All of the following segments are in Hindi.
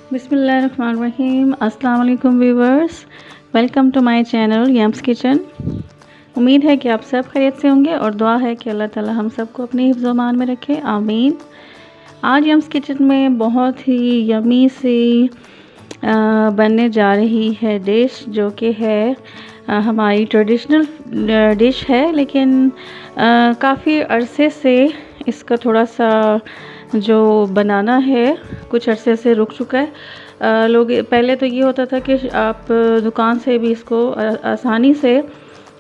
बिस्मिल्लाहिर्रहमानिर्रहीम। अस्सलाम वालेकुम viewers, welcome to my channel Yums kitchen. उम्मीद है कि आप सब खैरियत से होंगे और दुआ है कि अल्लाह ताला हम सबको अपने हिफ्ज़ मान में रखे, आमीन। आज यम्स किचन में बहुत ही यमी सी बनने जा रही है डिश, जो कि है हमारी ट्रेडिशनल डिश है, लेकिन काफ़ी अरसे से इसका थोड़ा सा जो बनाना है कुछ अरसे से रुक चुका है। लोग पहले तो ये होता था कि आप दुकान से भी इसको आसानी से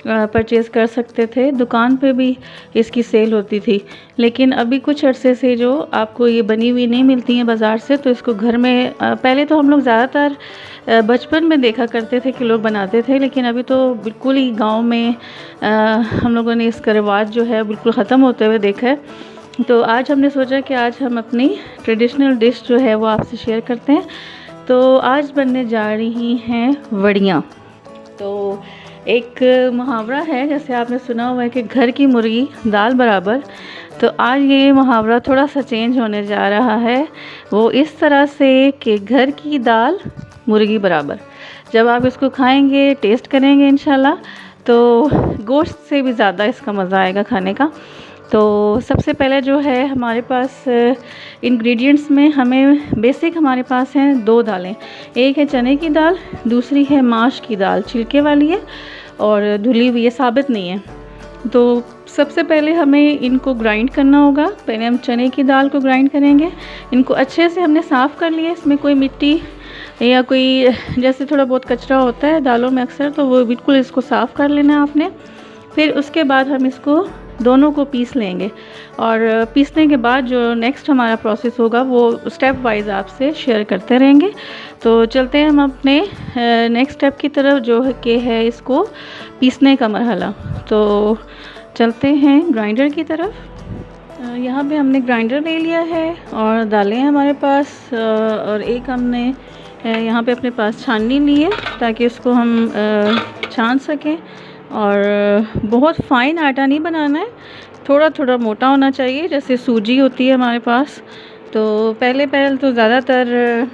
परचेज़ कर सकते थे, दुकान पे भी इसकी सेल होती थी। लेकिन अभी कुछ अरसे से जो आपको ये बनी हुई नहीं मिलती हैं बाज़ार से, तो इसको घर में पहले तो हम लोग ज़्यादातर बचपन में देखा करते थे कि लोग बनाते थे, लेकिन अभी तो बिल्कुल ही गांव में हम लोगों ने इसका रिवाज जो है बिल्कुल ख़त्म होते हुए देखा है। तो आज हमने सोचा कि आज हम अपनी ट्रेडिशनल डिश जो है वो आपसे शेयर करते हैं। तो आज बनने जा रही हैं वड़ियाँ। तो एक मुहावरा है, जैसे आपने सुना हुआ है कि घर की मुर्गी दाल बराबर। तो आज ये मुहावरा थोड़ा सा चेंज होने जा रहा है, वो इस तरह से कि घर की दाल मुर्गी बराबर। जब आप इसको खाएंगे, टेस्ट करेंगे इंशाल्लाह, तो गोश्त से भी ज़्यादा इसका मज़ा आएगा खाने का। तो सबसे पहले जो है हमारे पास इंग्रेडिएंट्स में हमें बेसिक हमारे पास हैं दो दालें। एक है चने की दाल, दूसरी है माश की दाल, छिलके वाली है और धुली हुई है, साबित नहीं है। तो सबसे पहले हमें इनको ग्राइंड करना होगा। पहले हम चने की दाल को ग्राइंड करेंगे। इनको अच्छे से हमने साफ़ कर लिया, इसमें कोई मिट्टी या कोई जैसे थोड़ा बहुत कचरा होता है दालों में अक्सर, तो वो बिल्कुल इसको साफ़ कर लेना है आपने। फिर उसके बाद हम इसको दोनों को पीस लेंगे, और पीसने के बाद जो नेक्स्ट हमारा प्रोसेस होगा वो स्टेप वाइज आपसे शेयर करते रहेंगे। तो चलते हैं हम अपने नेक्स्ट स्टेप की तरफ, जो है कि है इसको पीसने का मरहला। तो चलते हैं ग्राइंडर की तरफ। यहाँ पे हमने ग्राइंडर ले लिया है और दालें हमारे पास, और एक हमने यहाँ पे अपने पास छाननी ली है ताकि उसको हम छान सकें। और बहुत फ़ाइन आटा नहीं बनाना है, थोड़ा थोड़ा मोटा होना चाहिए, जैसे सूजी होती है हमारे पास। तो पहले तो ज़्यादातर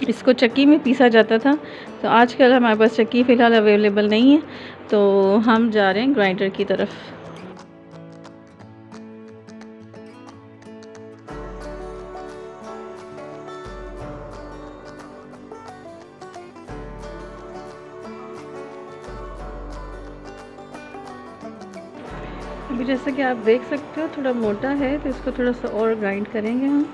इसको चक्की में पीसा जाता था, तो आजकल हमारे पास चक्की फ़िलहाल अवेलेबल नहीं है, तो हम जा रहे हैं ग्राइंडर की तरफ। अभी जैसा कि आप देख सकते हो थोड़ा मोटा है, तो इसको थोड़ा सा और ग्राइंड करेंगे हम।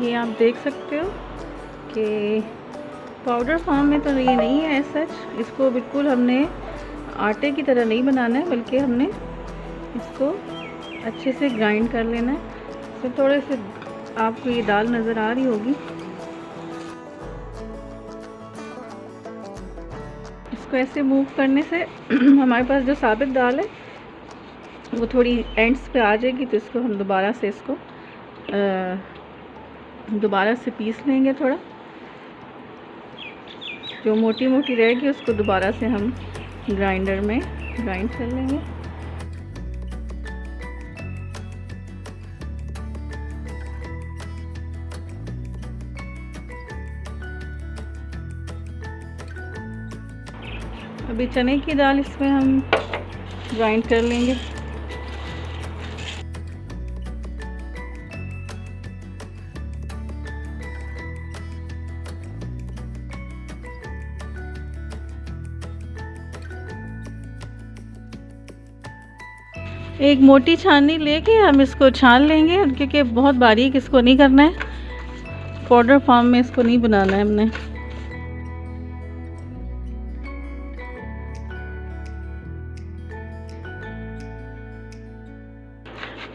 ये आप देख सकते हो कि पाउडर फॉर्म में तो ये नहीं है एज सच। इसको बिल्कुल हमने आटे की तरह नहीं बनाना है, बल्कि हमने इसको अच्छे से ग्राइंड कर लेना है। तो थोड़े से आपको ये दाल नज़र आ रही होगी, इसको ऐसे मूव करने से हमारे पास जो साबित दाल है वो थोड़ी एंड्स पे आ जाएगी। तो इसको हम दोबारा से पीस लेंगे। थोड़ा जो मोटी मोटी रहेगी उसको दोबारा से हम ग्राइंडर में ग्राइंड कर लेंगे। अभी चने की दाल इसमें हम ग्राइंड कर लेंगे। एक मोटी छाननी लेके हम इसको छान लेंगे, क्योंकि बहुत बारीक इसको नहीं करना है, पाउडर फॉर्म में इसको नहीं बनाना है हमने।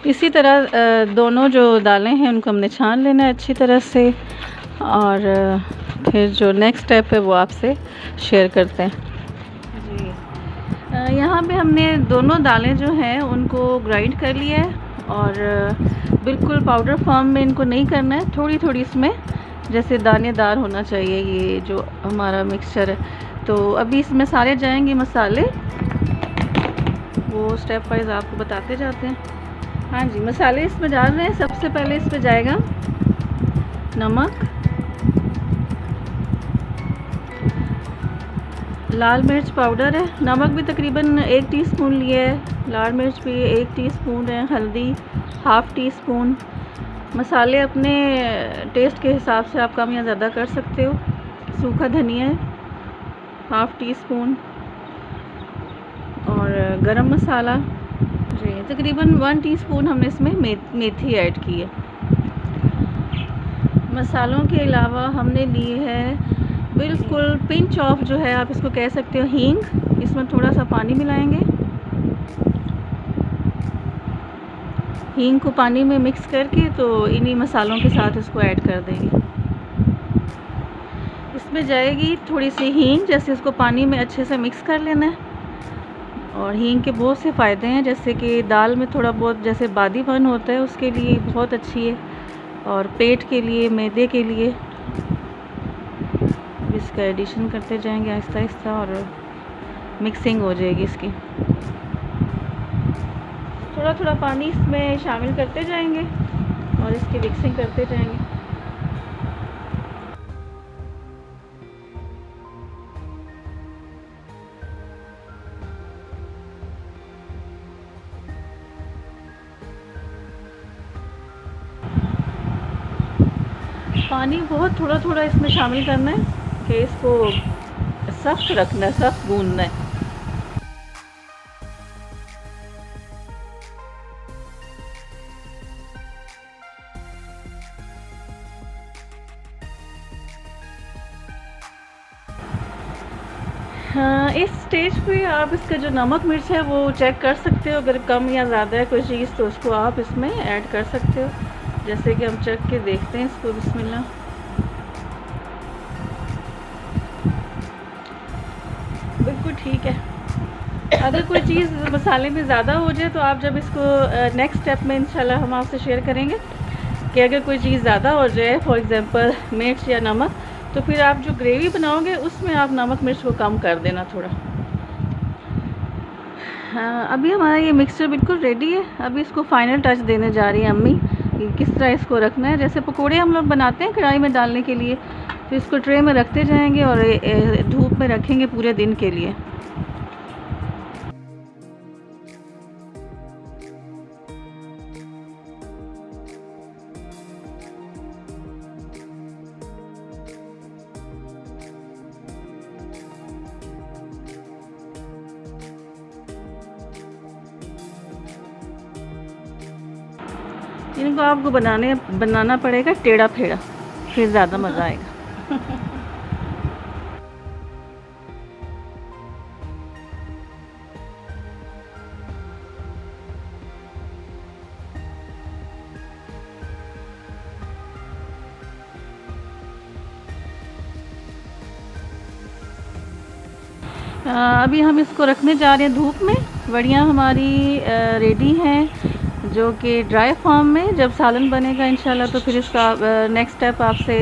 इसी तरह दोनों जो दालें हैं उनको हमने छान लेना है अच्छी तरह से, और फिर जो नेक्स्ट स्टेप है वो आपसे शेयर करते हैं जी। यहाँ पे हमने दोनों दालें जो हैं उनको ग्राइंड कर लिया है, और बिल्कुल पाउडर फॉर्म में इनको नहीं करना है, थोड़ी थोड़ी इसमें जैसे दानेदार होना चाहिए ये जो हमारा मिक्सचर है। तो अभी इसमें सारे जाएंगे मसाले, वो स्टेप वाइज आपको बताते जाते हैं। हाँ जी, मसाले इसमें डाल रहे हैं। सबसे पहले इसमें जाएगा नमक, लाल मिर्च पाउडर है, नमक भी तकरीबन 1 टीस्पून लिए है, लाल मिर्च भी 1 टीस्पून है, हल्दी हाफ़ टी स्पून। मसाले अपने टेस्ट के हिसाब से आप कम या ज़्यादा कर सकते हो। सूखा धनिया है हाफ़ टी स्पून, और गरम मसाला जी तकरीबन 1 टीस्पून हमने इसमें मेथी ऐड की है। मसालों के अलावा हमने लिए है बिल्कुल पिंच ऑफ जो है आप इसको कह सकते हो हींग। इसमें थोड़ा सा पानी मिलाएंगे, हींग को पानी में मिक्स करके तो इन्हीं मसालों के साथ इसको ऐड कर देंगे। इसमें जाएगी थोड़ी सी हींग, जैसे इसको पानी में अच्छे से मिक्स कर लेना है। और हींग के बहुत से फ़ायदे हैं, जैसे कि दाल में थोड़ा बहुत जैसे बादीपन होता है उसके लिए बहुत अच्छी है, और पेट के लिए, मैदे के लिए। इसका एडिशन करते जाएंगे आहिस्ता आहिस्ता और मिक्सिंग हो जाएगी इसकी। थोड़ा थोड़ा पानी इसमें शामिल करते जाएंगे और इसकी मिक्सिंग करते जाएंगे। पानी बहुत थोड़ा थोड़ा इसमें शामिल करना है कि इसको सख्त रखना है, सख्त गूंदना है। हाँ, इस स्टेज पे आप इसका जो नमक मिर्च है वो चेक कर सकते हो। अगर कम या ज़्यादा है कोई चीज़ तो उसको आप इसमें ऐड कर सकते हो। जैसे कि हम चेक के देखते हैं इसको। बिस्मिल्लाह। बिल्कुल ठीक है। अगर कोई चीज़ मसाले में ज़्यादा हो जाए तो आप जब इसको नेक्स्ट स्टेप में इंशाल्लाह हम आपसे शेयर करेंगे कि अगर कोई चीज़ ज़्यादा हो जाए, फॉर एग्ज़ाम्पल मिर्च या नमक, तो फिर आप जो ग्रेवी बनाओगे उसमें आप नमक मिर्च को कम कर देना थोड़ा। हाँ, अभी हमारा ये मिक्सचर बिल्कुल रेडी है। अभी इसको फाइनल टच देने जा रही है अम्मी कि किस तरह इसको रखना है। जैसे पकोड़े हम लोग बनाते हैं कढ़ाई में डालने के लिए, तो इसको ट्रे में रखते जाएंगे और धूप में रखेंगे पूरे दिन के लिए। इनको आपको बनाना पड़ेगा टेढ़ा फेढ़ा, फिर ज़्यादा मज़ा आएगा। अभी हम इसको रखने जा रहे हैं धूप में। वड़ियाँ हमारी रेडी हैं, जो कि ड्राई फॉर्म में। जब सालन बनेगा इंशाल्लाह तो फिर इसका नेक्स्ट स्टेप आपसे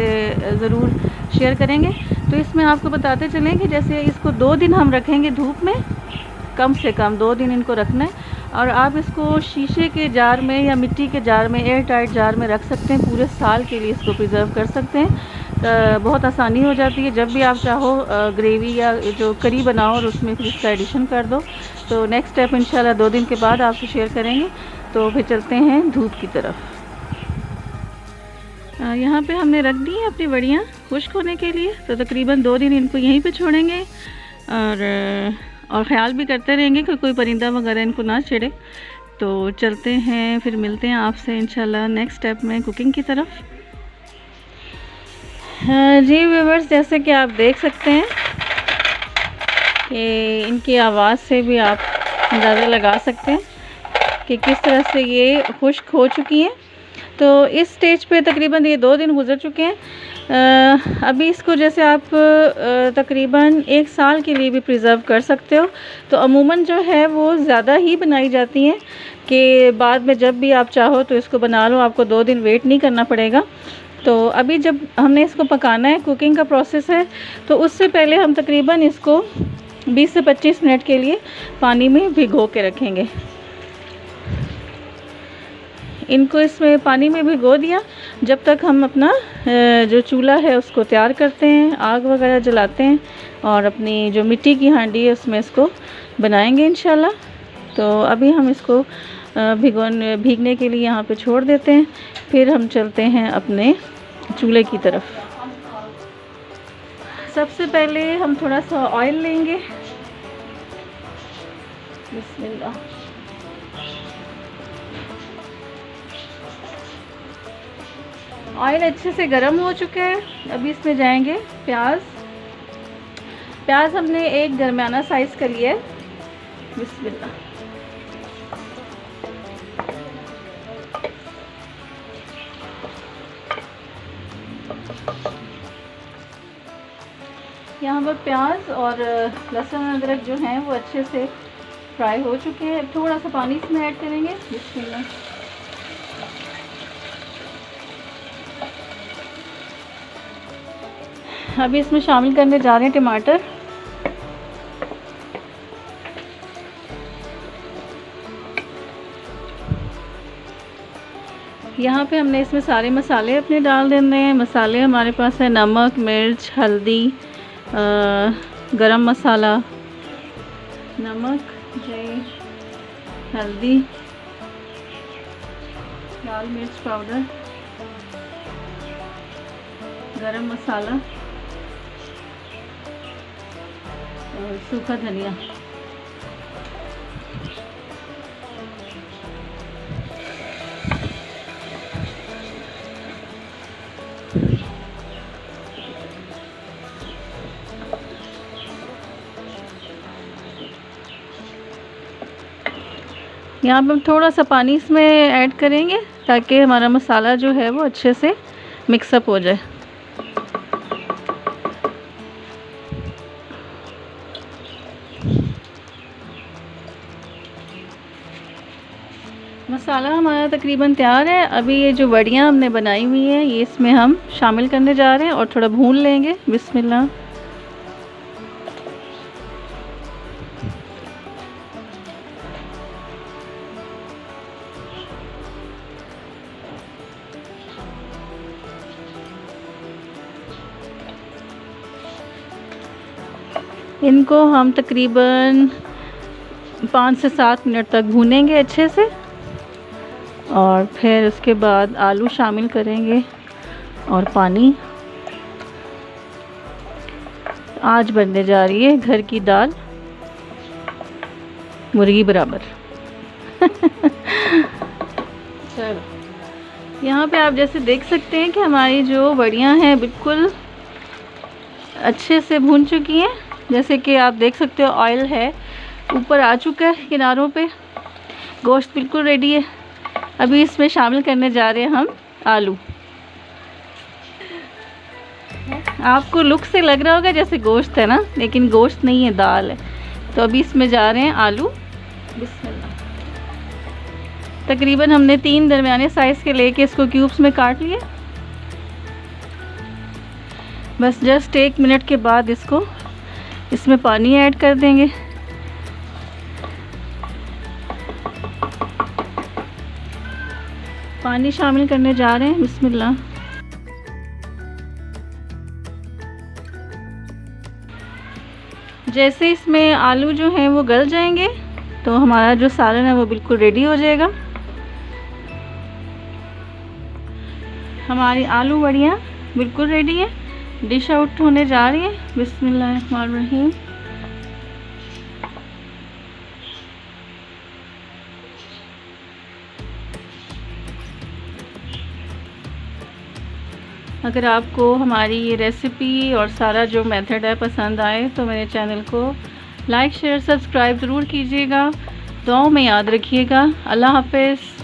ज़रूर शेयर करेंगे। तो इसमें आपको बताते चलें कि जैसे इसको 2 दिन हम रखेंगे धूप में, कम से कम 2 दिन इनको रखना है। और आप इसको शीशे के जार में या मिट्टी के जार में, एयर टाइट जार में रख सकते हैं। पूरे साल के लिए इसको प्रिजर्व कर सकते हैं। बहुत आसानी हो जाती है। जब भी आप चाहो ग्रेवी या जो करी बनाओ और उसमें फिर इसका एडिशन कर दो। तो नेक्स्ट स्टेप इंशाल्लाह 2 दिन के बाद आपसे शेयर करेंगे। तो फिर चलते हैं धूप की तरफ। यहाँ पे हमने रख दी है अपनी वड़ियाँ खुश्क होने के लिए। तो तकरीबन 2 दिन इनको यहीं पे छोड़ेंगे और ख़्याल भी करते रहेंगे कि कोई परिंदा वगैरह इनको ना छेड़े। तो चलते हैं, फिर मिलते हैं आपसे इंशाल्लाह नेक्स्ट स्टेप में कुकिंग की तरफ। जी व्यूअर्स, जैसे कि आप देख सकते हैं कि इनकी आवाज़ से भी आप अंदाज़ा लगा सकते हैं कि किस तरह से ये खुश्क हो चुकी हैं। तो इस स्टेज पे तकरीबन ये 2 दिन गुजर चुके हैं। अभी इसको जैसे आप तकरीबन 1 साल के लिए भी प्रिज़र्व कर सकते हो। तो अमूमन जो है वो ज़्यादा ही बनाई जाती हैं कि बाद में जब भी आप चाहो तो इसको बना लो, आपको 2 दिन वेट नहीं करना पड़ेगा। तो अभी जब हमने इसको पकाना है, कुकिंग का प्रोसेस है, तो उससे पहले हम तकरीबन इसको 20 से 25 मिनट के लिए पानी में भिगो के रखेंगे। इनको इसमें पानी में भिगो दिया। जब तक हम अपना जो चूल्हा है उसको तैयार करते हैं, आग वगैरह जलाते हैं और अपनी जो मिट्टी की हांडी है उसमें इसको बनाएंगे इंशाल्लाह। तो अभी हम इसको भीगने के लिए यहाँ पे छोड़ देते हैं, फिर हम चलते हैं अपने चूल्हे की तरफ। सबसे पहले हम थोड़ा सा ऑयल लेंगे। बिस्मिल्लाह। ऑयल अच्छे से गर्म हो चुका है। अभी इसमें जाएंगे प्याज। प्याज हमने एक दरमियाना साइज़ का लिया है। बिस्मिल्लाह। यहाँ पर प्याज और लहसुन अदरक जो हैं वो अच्छे से फ्राई हो चुके हैं। थोड़ा सा पानी इसमें ऐड करेंगे। बिस्मिल्लाह। अभी इसमें शामिल करने जा रहे हैं टमाटर। यहाँ पे हमने इसमें सारे मसाले अपने डाल देने हैं। मसाले हमारे पास है नमक, मिर्च, हल्दी, गरम मसाला, नमक, हल्दी, लाल मिर्च पाउडर, गरम मसाला और सूखा धनिया। यहाँ पे हम थोड़ा सा पानी इसमें ऐड करेंगे ताकि हमारा मसाला जो है वो अच्छे से मिक्सअप हो जाए। मसाला हमारा तकरीबन तैयार है। अभी ये जो वड़ियाँ हमने बनाई हुई हैं ये इसमें हम शामिल करने जा रहे हैं और थोड़ा भून लेंगे। बिस्मिल्लाह। इनको हम तकरीबन 5 से 7 मिनट तक भूनेंगे अच्छे से और फिर उसके बाद आलू शामिल करेंगे और पानी। आज बनने जा रही है घर की दाल मुर्गी बराबर। चलो, यहाँ पे आप जैसे देख सकते हैं कि हमारी जो वड़ियाँ हैं बिल्कुल अच्छे से भून चुकी हैं। जैसे कि आप देख सकते हो ऑयल है ऊपर आ चुका है किनारों पे। गोश्त बिल्कुल रेडी है। अभी इसमें शामिल करने जा रहे हैं हम आलू। आपको लुक से लग रहा होगा जैसे गोश्त है ना, लेकिन गोश्त नहीं है, दाल है। तो अभी इसमें जा रहे हैं आलू। बिस्मिल्लाह। तकरीबन हमने 3 दरमियाने साइज़ के लेके इसको क्यूब्स में काट लिए। बस जस्ट 1 मिनट के बाद इसमें पानी ऐड कर देंगे। पानी शामिल करने जा रहे हैं। बिस्मिल्लाह। जैसे इसमें आलू जो हैं वो गल जाएंगे तो हमारा जो सालन है वो बिल्कुल रेडी हो जाएगा। हमारी आलू वड़ियाँ बिल्कुल रेडी है, डिश आउट होने जा रही है। बिस्मिल्लाहिर्रहमानिर्रहीम। अगर आपको हमारी ये रेसिपी और सारा जो मेथड है पसंद आए तो मेरे चैनल को लाइक, शेयर, सब्सक्राइब ज़रूर कीजिएगा। दुआओं में याद रखिएगा। अल्लाह हाफ़िज़।